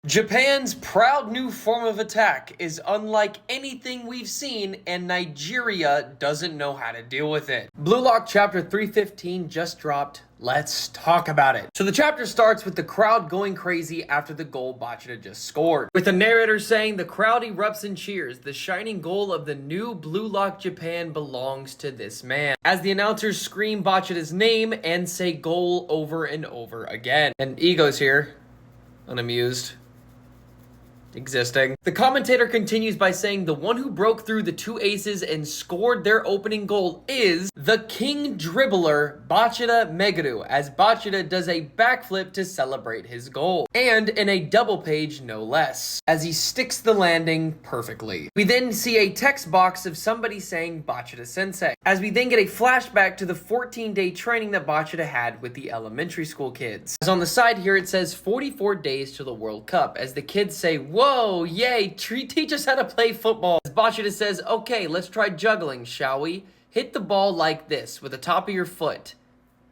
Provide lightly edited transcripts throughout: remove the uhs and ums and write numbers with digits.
Japan's proud new form of attack is unlike anything we've seen, and Nigeria doesn't know how to deal with it. Blue Lock chapter 315 just dropped. Let's talk about it. So the chapter starts with the crowd going crazy after the goal Bachira just scored, with the narrator saying the crowd erupts and cheers. The shining goal of the new Blue Lock Japan belongs to this man, as the announcers scream Bachira's name and say goal over and over again. And Ego's here, unamused, existing. The commentator continues by saying the one who broke through the two aces and scored their opening goal is the king dribbler Bachira Meguru, as Bachira does a backflip to celebrate his goal, and in a double page no less, as he sticks the landing perfectly. We then see a text box of somebody saying Bachira sensei, as we then get a flashback to the 14-day training that Bachira had with the elementary school kids. As on the side here it says 44 days to the World Cup, as the kids say, whoa, yay, teach us how to play football. As Bachira says, okay, let's try juggling, shall we? Hit the ball like this, with the top of your foot.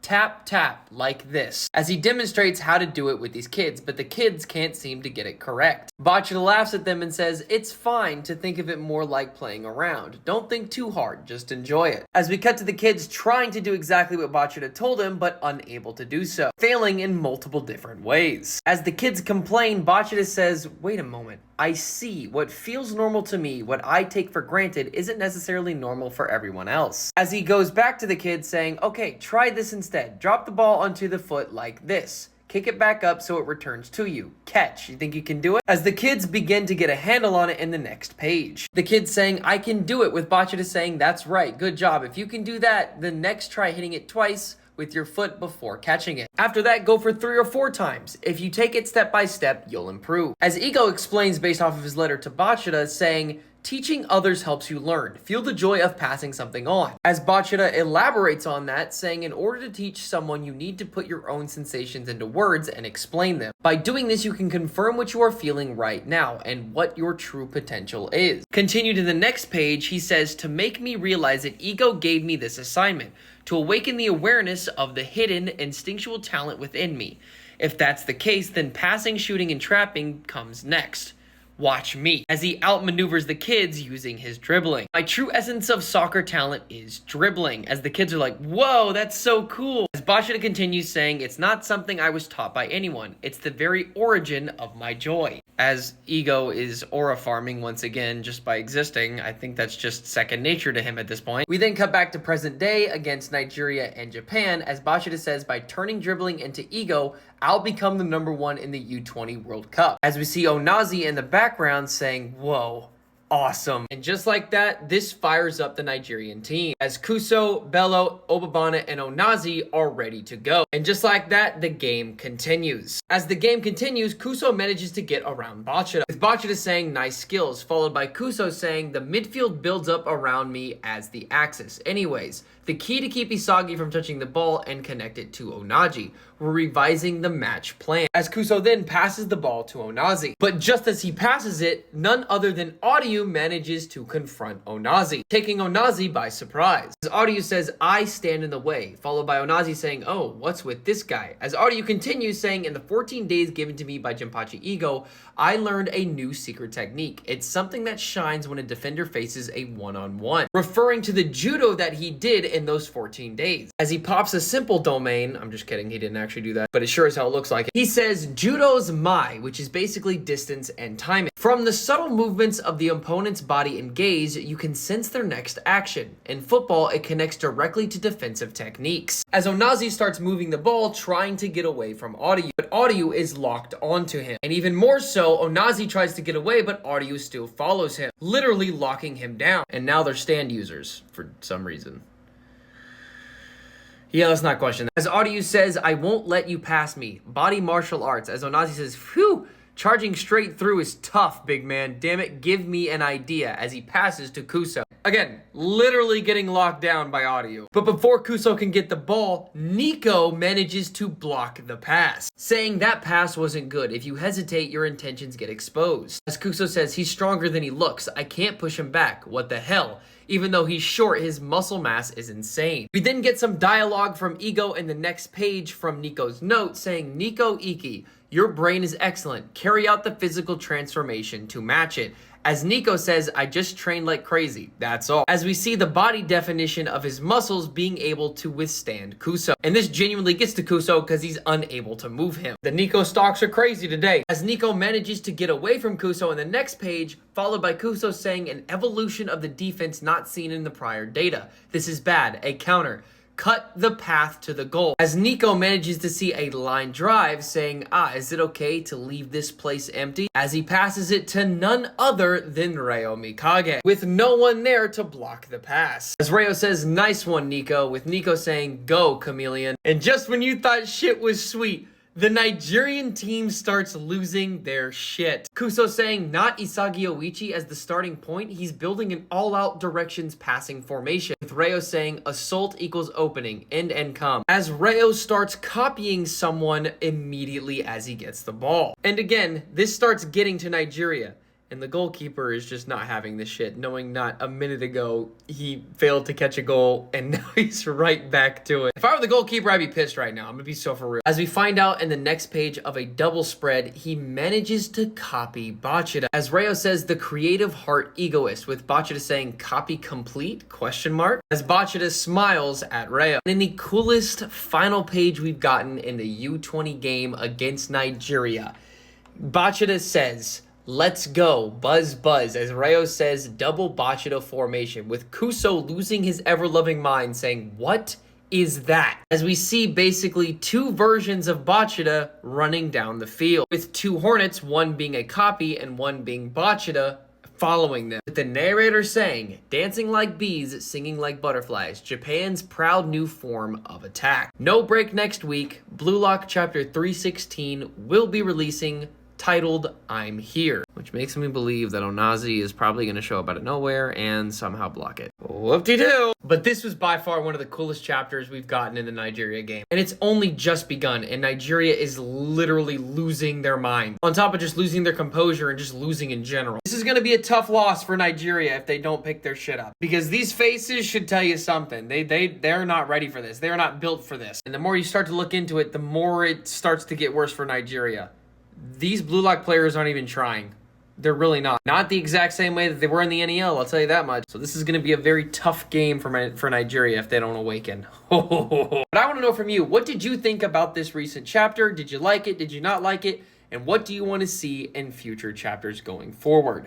Tap, tap, like this, as he demonstrates how to do it with these kids, but the kids can't seem to get it correct. Bachira laughs at them and says, it's fine to think of it more like playing around. Don't think too hard, just enjoy it. As we cut to the kids trying to do exactly what Bachira told him, but unable to do so, failing in multiple different ways. As the kids complain, Bachira says, wait a moment, I see. What feels normal to me, what I take for granted, isn't necessarily normal for everyone else. As he goes back to the kids saying, okay, try this instead. Drop the ball onto the foot like this. Kick it back up so it returns to you. Catch. You think you can do it? As the kids begin to get a handle on it in the next page. The kids saying, I can do it, with Bachira saying, that's right, good job. If you can do that, then next try hitting it twice with your foot before catching it. After that, go for 3 or 4 times. If you take it step by step, you'll improve. As Ego explains based off of his letter to Bachira, saying, teaching others helps you learn. Feel the joy of passing something on. As Bachira elaborates on that, saying in order to teach someone, you need to put your own sensations into words and explain them. By doing this, you can confirm what you are feeling right now and what your true potential is. Continue to the next page, he says, to make me realize that Ego gave me this assignment, to awaken the awareness of the hidden instinctual talent within me. If that's the case, then passing, shooting, and trapping comes next. Watch me, as he outmaneuvers the kids using his dribbling. My true essence of soccer talent is dribbling, as the kids are like, whoa, that's so cool. As Bachira continues saying, it's not something I was taught by anyone. It's the very origin of my joy. As Ego is aura farming once again just by existing, I think that's just second nature to him at this point. We then cut back to present day against Nigeria and Japan, as Bachira says, by turning dribbling into Ego, I'll become the #1 in the U20 World Cup. As we see Onazi in the background saying, whoa, awesome. And just like that, this fires up the Nigerian team, as Kuso, Bello, Obabana, and Onazi are ready to go. And just like that, the game continues. As the game continues, Kuso manages to get around Bachira, with Bachira saying nice skills, followed by Kuso saying the midfield builds up around me as the axis. Anyways, the key to keep Isagi from touching the ball and connect it to Onaji. We're revising the match plan, as Kuso then passes the ball to Onazi. But just as he passes it, none other than Aryu manages to confront Onazi, taking Onazi by surprise. As Aryu says, I stand in the way, followed by Onazi saying, oh, what's with this guy? As Aryu continues saying, in the 14 days given to me by Jinpachi Ego, I learned a new secret technique. It's something that shines when a defender faces a one-on-one, referring to the judo that he did in those 14 days. As he pops a simple domain, I'm just kidding, he didn't actually do that, but it sure as hell looks like it. He says, judo's mai, which is basically distance and timing. From the subtle movements of the opponent's body and gaze, you can sense their next action. In football, it connects directly to defensive techniques. As Onazi starts moving the ball, trying to get away from Aryu, but Aryu is locked onto him. And even more so, Onazi tries to get away, but Aryu still follows him, literally locking him down. And now they're stand users for some reason. Yeah, let's not question that. As Aryu says, I won't let you pass me. Body martial arts. As Onazi says, phew, charging straight through is tough, big man. Damn it, give me an idea, as he passes to Kuso. Again, literally getting locked down by Aryu. But before Kuso can get the ball, Niko manages to block the pass, saying that pass wasn't good. If you hesitate, your intentions get exposed. As Kuso says, he's stronger than he looks. I can't push him back. What the hell? Even though he's short, his muscle mass is insane. We then get some dialogue from Ego in the next page from Niko's note saying, Niko Iki, your brain is excellent. Carry out the physical transformation to match it. As Niko says, I just trained like crazy. That's all. As we see the body definition of his muscles being able to withstand Kuso. And this genuinely gets to Kuso because he's unable to move him. The Niko stocks are crazy today. As Niko manages to get away from Kuso in the next page, followed by Kuso saying an evolution of the defense not seen in the prior data. This is bad. A counter. Cut the path to the goal. As Niko manages to see a line drive saying, is it okay to leave this place empty? As he passes it to none other than Ryo Mikage, with no one there to block the pass. As Ryo says, nice one, Niko, with Niko saying, go, chameleon. And just when you thought shit was sweet, the Nigerian team starts losing their shit. Kuso saying not Isagi Oichi as the starting point, he's building an all-out directions passing formation. With Ryo saying assault equals opening, end and come. As Ryo starts copying someone immediately as he gets the ball. And again, this starts getting to Nigeria. And the goalkeeper is just not having this shit, knowing not a minute ago he failed to catch a goal, and now he's right back to it. If I were the goalkeeper, I'd be pissed right now. I'm gonna be so for real. As we find out in the next page of a double spread, he manages to copy Bachira. As Ryo says, the creative heart egoist, with Bachira saying, copy complete, question mark? As Bachira smiles at Ryo. And in the coolest final page we've gotten in the U20 game against Nigeria, Bachira says, let's go, buzz buzz, as Ryo says double Bachira formation, with Kuso losing his ever-loving mind saying, what is that? As we see basically two versions of Bachira running down the field, with two Hornets, one being a copy and one being Bachira, following them. With the narrator saying, dancing like bees, singing like butterflies, Japan's proud new form of attack. No break next week, Blue Lock chapter 316 will be releasing, titled I'm Here, which makes me believe that Onazi is probably going to show up out of nowhere and somehow block it. Whoop-de-doo! But this was by far one of the coolest chapters we've gotten in the Nigeria game. And it's only just begun, and Nigeria is literally losing their mind. On top of just losing their composure and just losing in general. This is going to be a tough loss for Nigeria if they don't pick their shit up. Because these faces should tell you something. They're not ready for this. They're not built for this. And the more you start to look into it, the more it starts to get worse for Nigeria. These Blue Lock players aren't even trying. They're really not. Not the exact same way that they were in the NEL, I'll tell you that much. So this is going to be a very tough game for Nigeria if they don't awaken. But I want to know from you, what did you think about this recent chapter? Did you like it? Did you not like it? And what do you want to see in future chapters going forward?